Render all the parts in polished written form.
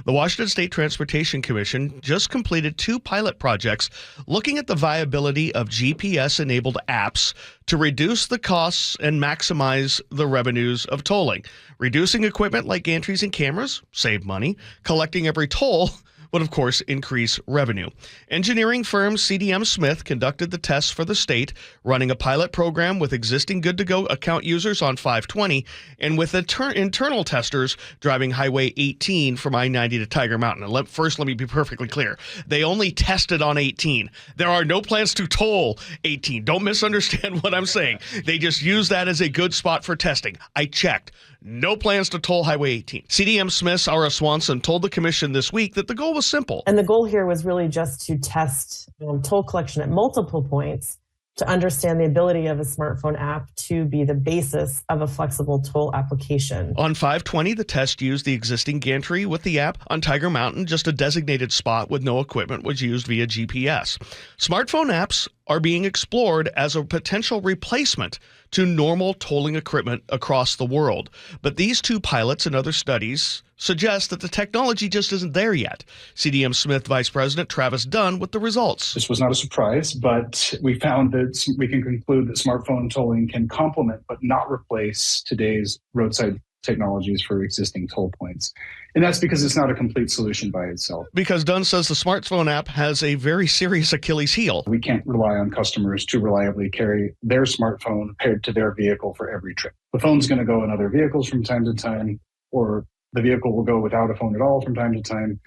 The Washington State Transportation Commission just completed 2 pilot projects looking at the viability of GPS-enabled apps to reduce the costs and maximize the revenues of tolling. Reducing equipment like gantries and cameras, save money. Collecting every toll would, of course, increase revenue. Engineering firm CDM Smith conducted the tests for the state, running a pilot program with existing good-to-go account users on 520 and with internal testers driving Highway 18 from I-90 to Tiger Mountain. And first, let me be perfectly clear. They only tested on 18. There are no plans to toll 18. Don't misunderstand what I'm saying. They just use that as a good spot for testing. I checked. No plans to toll Highway 18. CDM Smith's Sarah Swanson told the commission this week that the goal was simple. And the goal here was really just to test toll collection at multiple points to understand the ability of a smartphone app to be the basis of a flexible toll application. On 520, the test used the existing gantry with the app. On Tiger Mountain, just a designated spot with no equipment was used via GPS. Smartphone apps are being explored as a potential replacement to normal tolling equipment across the world. But these 2 pilots and other studies suggest that the technology just isn't there yet. CDM Smith Vice President Travis Dunn with the results. This was not a surprise, but we found that we can conclude that smartphone tolling can complement but not replace today's roadside technologies for existing toll points. And that's because it's not a complete solution by itself. Because Dunn says the smartphone app has a very serious Achilles heel. We can't rely on customers to reliably carry their smartphone paired to their vehicle for every trip. The phone's going to go in other vehicles from time to time, or the vehicle will go without a phone at all from time to time.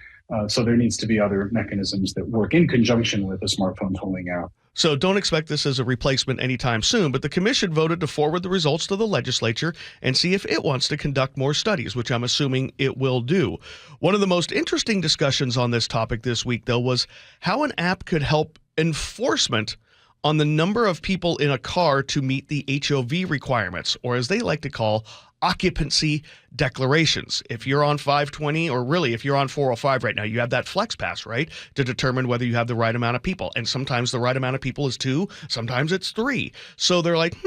So there needs to be other mechanisms that work in conjunction with a smartphone tolling app. So don't expect this as a replacement anytime soon, but the commission voted to forward the results to the legislature and see if it wants to conduct more studies, which I'm assuming it will do. One of the most interesting discussions on this topic this week, though, was how an app could help enforcement on the number of people in a car to meet the HOV requirements, or as they like to call occupancy declarations. If you're on 520, or really if you're on 405 right now, you have that flex pass, right, to determine whether you have the right amount of people. And sometimes the right amount of people is 2, sometimes it's 3. So they're like,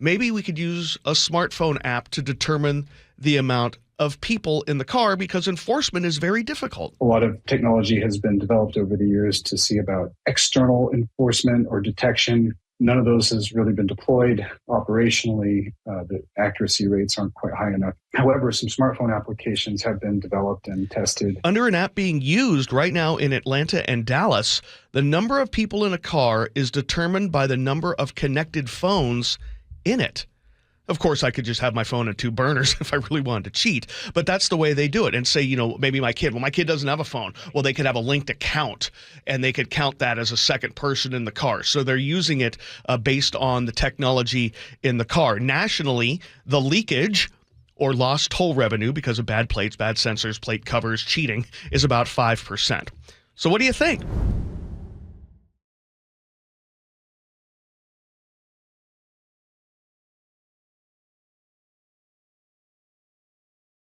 maybe we could use a smartphone app to determine the amount of people in the car, because enforcement is very difficult. A lot of technology has been developed over the years to see about external enforcement or detection. None of those has really been deployed operationally. The accuracy rates aren't quite high enough. However, some smartphone applications have been developed and tested. Under an app being used right now in Atlanta and Dallas, the number of people in a car is determined by the number of connected phones in it. Of course, I could just have my phone in 2 burners if I really wanted to cheat, but that's the way they do it. And say, maybe my kid doesn't have a phone. Well, they could have a linked account, and they could count that as a second person in the car. So they're using it based on the technology in the car. Nationally, the leakage or lost toll revenue because of bad plates, bad sensors, plate covers, cheating is about 5%. So what do you think?